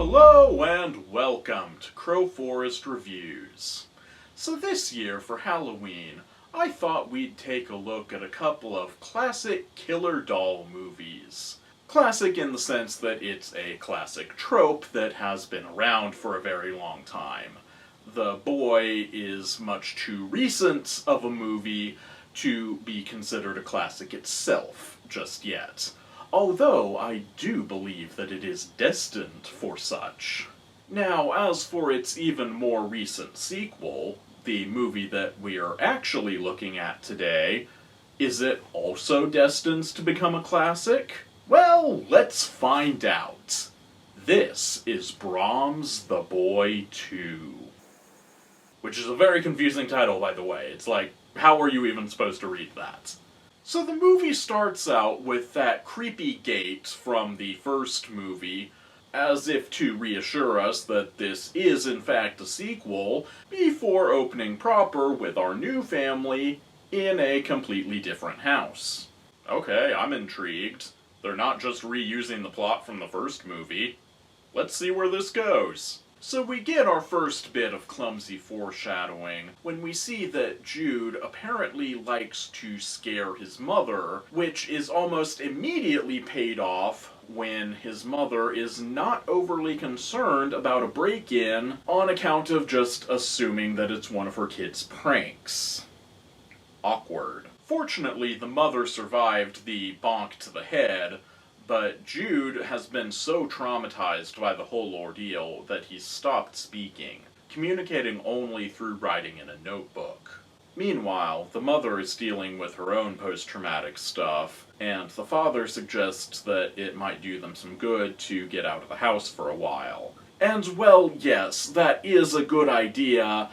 Hello and welcome to Crowforest Reviews. So this year for Halloween, I thought we'd take a look at a couple of classic killer doll movies. Classic in the sense that it's a classic trope that has been around for a very long time. The Boy is much too recent of a movie to be considered a classic itself just yet. Although I do believe that it is destined for such. Now, as for its even more recent sequel, the movie that we are actually looking at today, is it also destined to become a classic? Well, let's find out. This is Braums the Boy 2. Which is a very confusing title, by the way. It's like, how are you even supposed to read that? So the movie starts out with that creepy gate from the first movie, as if to reassure us that this is in fact a sequel, before opening proper with our new family in a completely different house. Okay, I'm intrigued. They're not just reusing the plot from the first movie. Let's see where this goes. So we get our first bit of clumsy foreshadowing when we see that Jude apparently likes to scare his mother, which is almost immediately paid off when his mother is not overly concerned about a break-in on account of just assuming that it's one of her kids' pranks. Awkward. Fortunately, the mother survived the bonk to the head, but Jude has been so traumatized by the whole ordeal that he's stopped speaking, communicating only through writing in a notebook. Meanwhile, the mother is dealing with her own post-traumatic stuff, and the father suggests that it might do them some good to get out of the house for a while. And, well, yes, that is a good idea.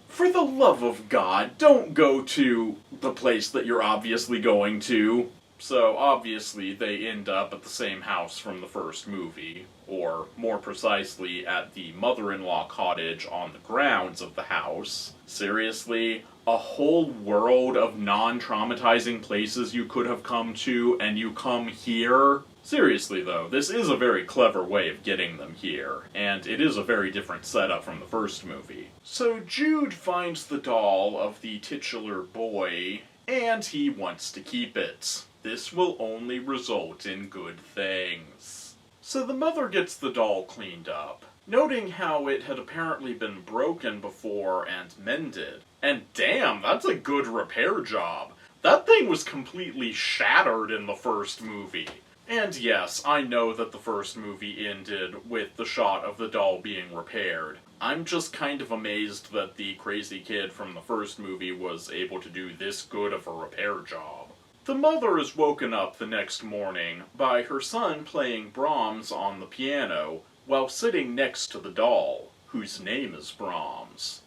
For the love of God, don't go to the place that you're obviously going to. So, obviously, they end up at the same house from the first movie, or, more precisely, at the mother-in-law cottage on the grounds of the house. Seriously? A whole world of non-traumatizing places you could have come to, and you come here? Seriously, though, this is a very clever way of getting them here, and it is a very different setup from the first movie. So, Jude finds the doll of the titular boy, and he wants to keep it. This will only result in good things. So the mother gets the doll cleaned up, noting how it had apparently been broken before and mended. And damn, that's a good repair job. That thing was completely shattered in the first movie. And yes, I know that the first movie ended with the shot of the doll being repaired. I'm just kind of amazed that the crazy kid from the first movie was able to do this good of a repair job. The mother is woken up the next morning by her son playing Braums on the piano while sitting next to the doll, whose name is Braums.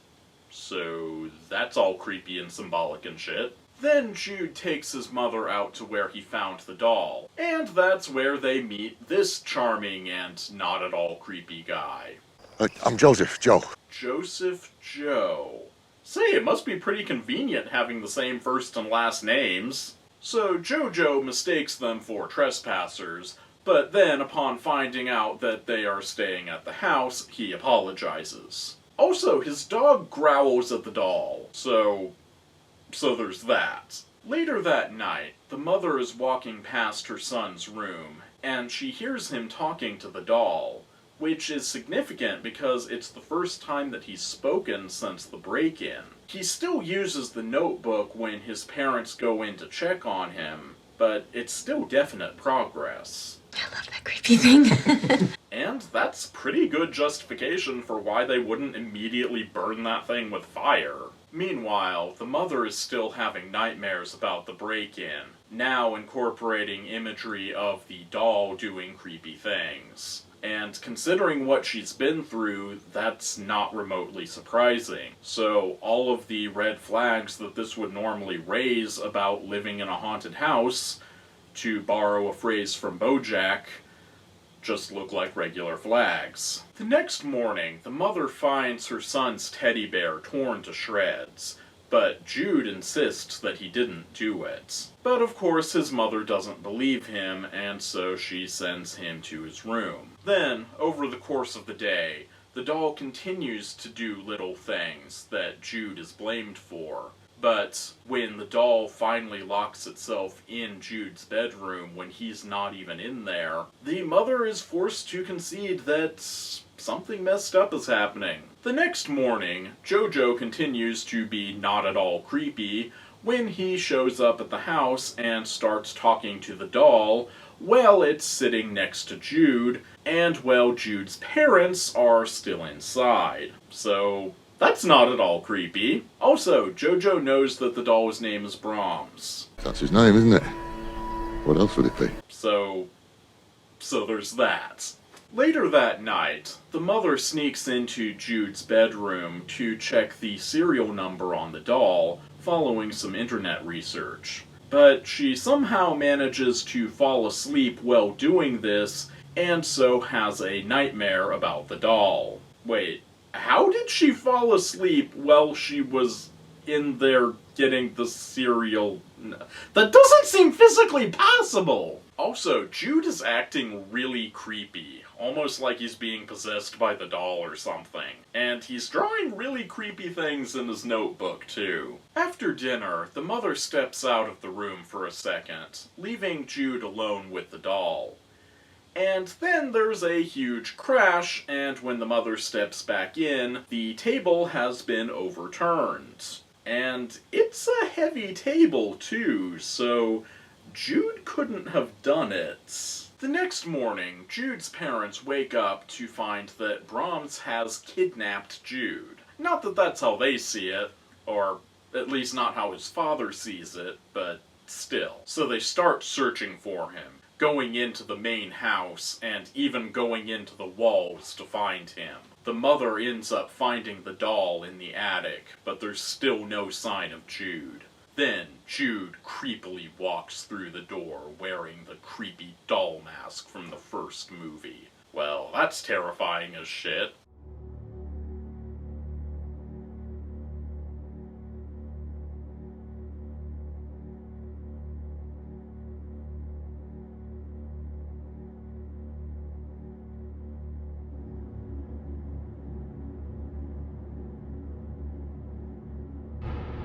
So that's all creepy and symbolic and shit. Then Jude takes his mother out to where he found the doll, and that's where they meet this charming and not at all creepy guy. I'm Joseph, Joe. Joseph Joe. Say, it must be pretty convenient having the same first and last names. So Jojo mistakes them for trespassers, but then upon finding out that they are staying at the house, he apologizes. Also, his dog growls at the doll, so there's that. Later that night, the mother is walking past her son's room, and she hears him talking to the doll, which is significant because it's the first time that he's spoken since the break-in. He still uses the notebook when his parents go in to check on him, but it's still definite progress. I love that creepy thing. And that's pretty good justification for why they wouldn't immediately burn that thing with fire. Meanwhile, the mother is still having nightmares about the break-in, now incorporating imagery of the doll doing creepy things. And considering what she's been through, that's not remotely surprising. So all of the red flags that this would normally raise about living in a haunted house, to borrow a phrase from BoJack, just look like regular flags. The next morning, the mother finds her son's teddy bear torn to shreds, but Jude insists that he didn't do it. But of course his mother doesn't believe him, and so she sends him to his room. Then, over the course of the day, the doll continues to do little things that Jude is blamed for. But when the doll finally locks itself in Jude's bedroom when he's not even in there, the mother is forced to concede that something messed up is happening. The next morning, Jojo continues to be not at all creepy when he shows up at the house and starts talking to the doll while it's sitting next to Jude, and while Jude's parents are still inside. So that's not at all creepy. Also, Jojo knows that the doll's name is Braums. That's his name, isn't it? What else would it be? So there's that. Later that night, the mother sneaks into Jude's bedroom to check the serial number on the doll, following some internet research. But she somehow manages to fall asleep while doing this, and so has a nightmare about the doll. Wait, how did she fall asleep while she was in there getting the cereal? That doesn't seem physically possible! Also, Jude is acting really creepy, almost like he's being possessed by the doll or something. And he's drawing really creepy things in his notebook, too. After dinner, the mother steps out of the room for a second, leaving Jude alone with the doll. And then there's a huge crash, and when the mother steps back in, the table has been overturned. And it's a heavy table, too, so Jude couldn't have done it. The next morning, Jude's parents wake up to find that Braums has kidnapped Jude. Not that that's how they see it, or at least not how his father sees it, but still. So they start searching for him, going into the main house, and even going into the walls to find him. The mother ends up finding the doll in the attic, but there's still no sign of Jude. Then, Jude creepily walks through the door wearing the creepy doll mask from the first movie. Well, that's terrifying as shit.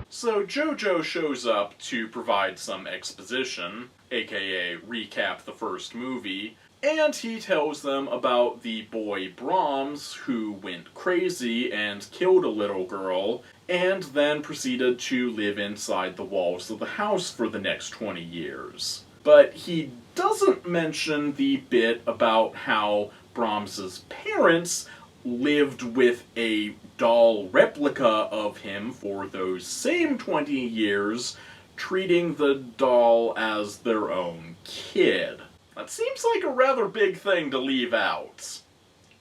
So Jojo shows up to provide some exposition, aka recap the first movie, and he tells them about the boy Braums who went crazy and killed a little girl, and then proceeded to live inside the walls of the house for the next 20 years. But he doesn't mention the bit about how Braums's parents lived with a doll replica of him for those same 20 years, treating the doll as their own kid. That seems like a rather big thing to leave out.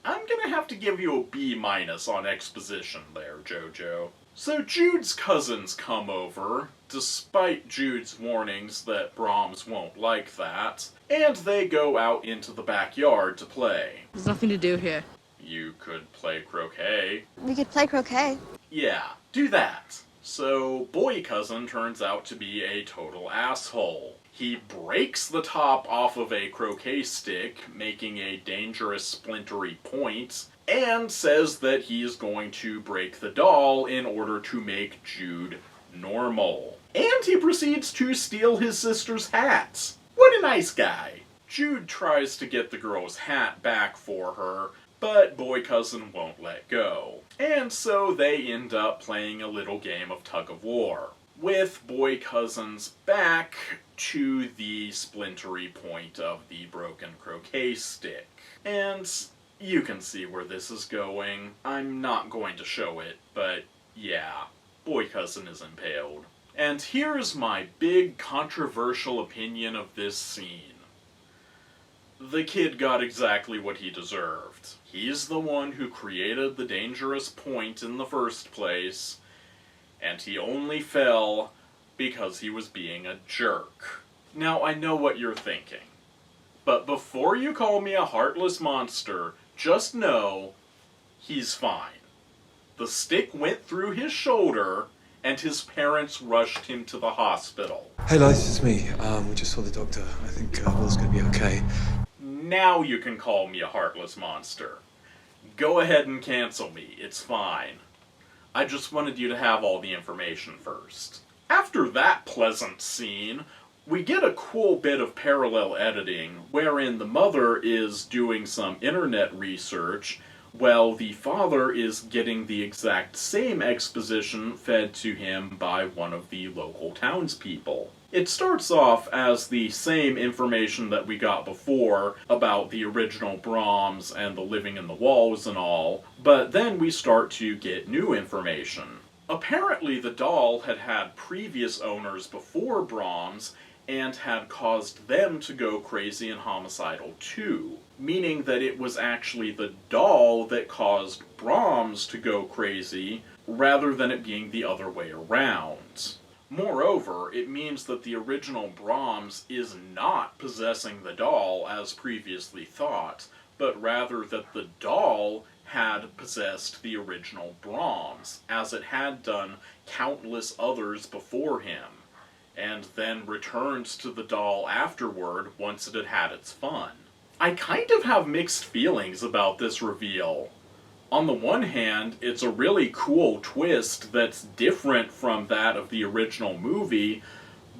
I'm gonna have to give you a B- on exposition there, Jojo. So Jude's cousins come over, despite Jude's warnings that Braums won't like that, and they go out into the backyard to play. There's nothing to do here. You could play croquet. We could play croquet. Yeah, do that. So, boy cousin turns out to be a total asshole. He breaks the top off of a croquet stick, making a dangerous splintery point, and says that he is going to break the doll in order to make Jude normal. And he proceeds to steal his sister's hat. What a nice guy. Jude tries to get the girl's hat back for her, but boy cousin won't let go. And so they end up playing a little game of tug-of-war, with boy cousin's back to the splintery point of the broken croquet stick. And you can see where this is going. I'm not going to show it, but yeah, boy cousin is impaled. And here's my big controversial opinion of this scene. The kid got exactly what he deserved. He's the one who created the dangerous point in the first place, and he only fell because he was being a jerk. Now, I know what you're thinking, but before you call me a heartless monster, just know he's fine. The stick went through his shoulder, and his parents rushed him to the hospital. Hey, Leiser, it's me. We just saw the doctor. I think Will's gonna be okay. Now you can call me a heartless monster. Go ahead and cancel me, it's fine. I just wanted you to have all the information first. After that pleasant scene, we get a cool bit of parallel editing wherein the mother is doing some internet research while the father is getting the exact same exposition fed to him by one of the local townspeople. It starts off as the same information that we got before about the original Braums and the living in the walls and all, but then we start to get new information. Apparently the doll had had previous owners before Braums and had caused them to go crazy and homicidal too, meaning that it was actually the doll that caused Braums to go crazy, rather than it being the other way around. Moreover, it means that the original Braums is not possessing the doll as previously thought, but rather that the doll had possessed the original Braums, as it had done countless others before him, and then returns to the doll afterward once it had had its fun. I kind of have mixed feelings about this reveal. On the one hand, it's a really cool twist that's different from that of the original movie,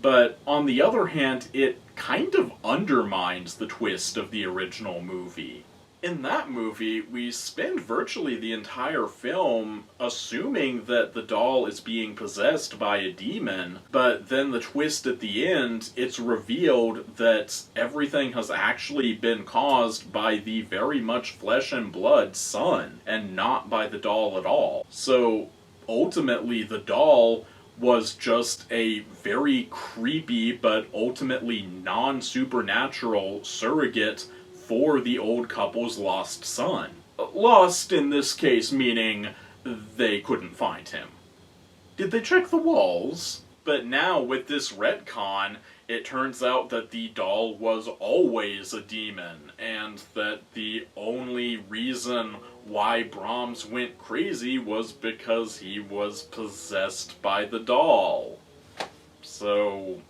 but on the other hand, it kind of undermines the twist of the original movie. In that movie, we spend virtually the entire film assuming that the doll is being possessed by a demon, but then the twist at the end, it's revealed that everything has actually been caused by the very much flesh and blood son, and not by the doll at all. So, ultimately, the doll was just a very creepy but ultimately non-supernatural surrogate for the old couple's lost son. Lost in this case meaning they couldn't find him. Did they check the walls? But now with this retcon, it turns out that the doll was always a demon, and that the only reason why Braums went crazy was because he was possessed by the doll. So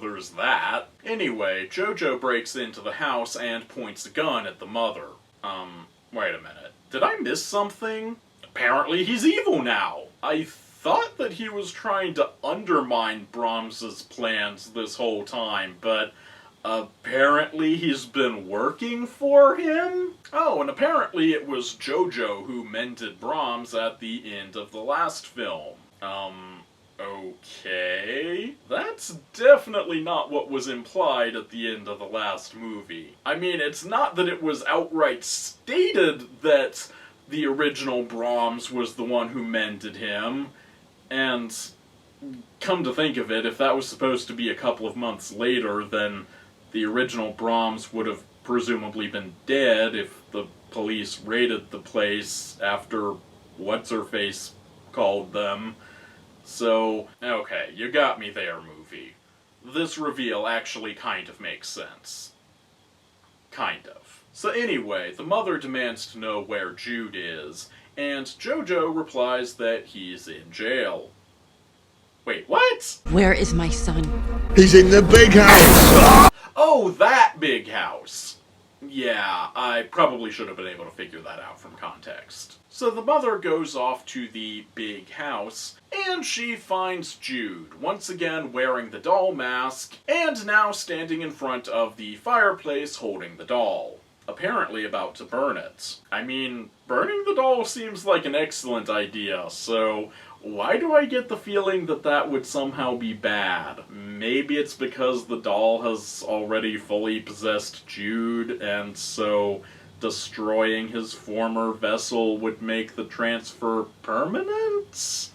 there's that. Anyway, Jojo breaks into the house and points a gun at the mother. Wait a minute. Did I miss something? Apparently he's evil now! I thought that he was trying to undermine Braums's plans this whole time, but apparently he's been working for him? Oh, and apparently it was Jojo who mended Braums at the end of the last film. Okay. That's definitely not what was implied at the end of the last movie. I mean, it's not that it was outright stated that the original Braums was the one who mended him, and come to think of it, if that was supposed to be a couple of months later, then the original Braums would have presumably been dead if the police raided the place after What's-Her-Face called them. So, okay, you got me there, movie. This reveal actually kind of makes sense. Kind of. So anyway, the mother demands to know where Jude is, and Jojo replies that he's in jail. Wait, what? Where is my son? He's in the big house! Oh, that big house! Yeah, I probably should have been able to figure that out from context. So the mother goes off to the big house, and she finds Jude, once again wearing the doll mask, and now standing in front of the fireplace holding the doll, apparently about to burn it. I mean, burning the doll seems like an excellent idea, so why do I get the feeling that that would somehow be bad? Maybe it's because the doll has already fully possessed Jude, and so destroying his former vessel would make the transfer permanent?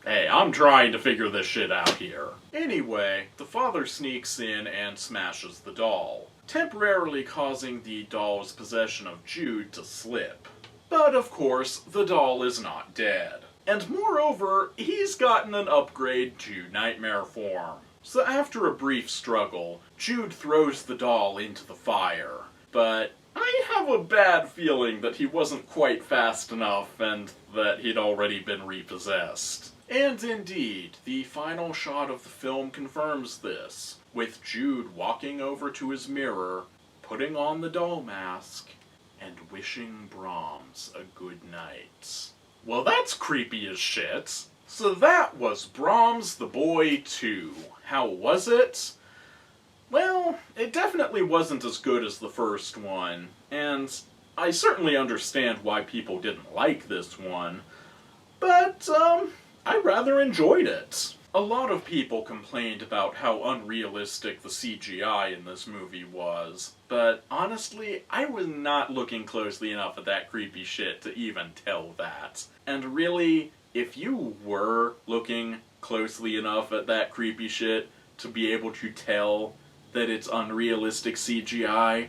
Hey, I'm trying to figure this shit out here. Anyway, the father sneaks in and smashes the doll, temporarily causing the doll's possession of Jude to slip. But of course, the doll is not dead. And moreover, he's gotten an upgrade to nightmare form. So after a brief struggle, Jude throws the doll into the fire, but I have a bad feeling that he wasn't quite fast enough and that he'd already been repossessed. And indeed, the final shot of the film confirms this, with Jude walking over to his mirror, putting on the doll mask, and wishing Braums a good night. Well, that's creepy as shit. So that was Braums the Boy 2. How was it? Well, it definitely wasn't as good as the first one, and I certainly understand why people didn't like this one, but, I rather enjoyed it. A lot of people complained about how unrealistic the CGI in this movie was, but honestly, I was not looking closely enough at that creepy shit to even tell that. And really, if you were looking closely enough at that creepy shit to be able to tell that it's unrealistic CGI,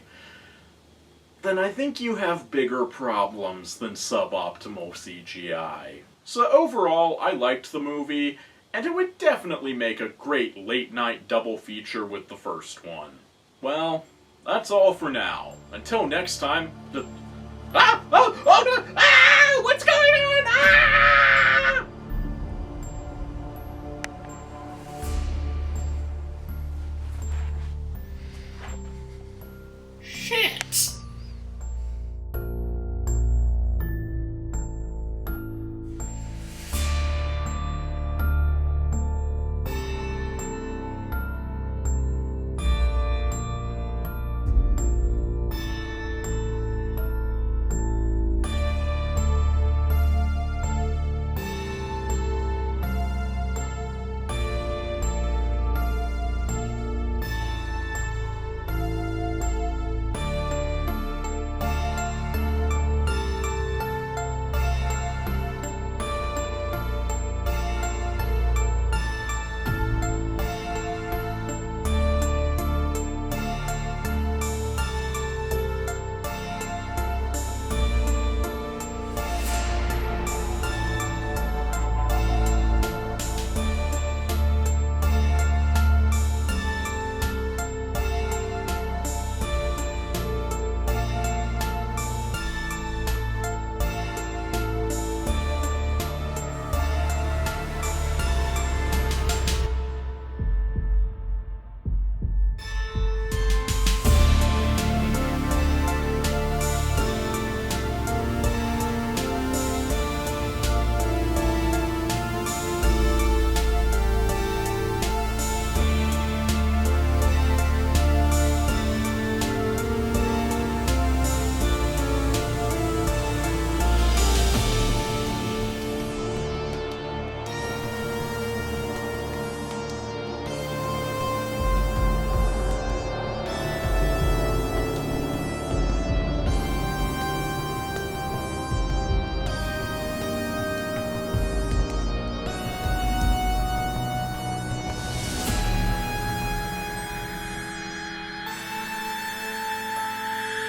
then I think you have bigger problems than suboptimal CGI. So overall, I liked the movie, and it would definitely make a great late-night double feature with the first one. Well, that's all for now. Until next time,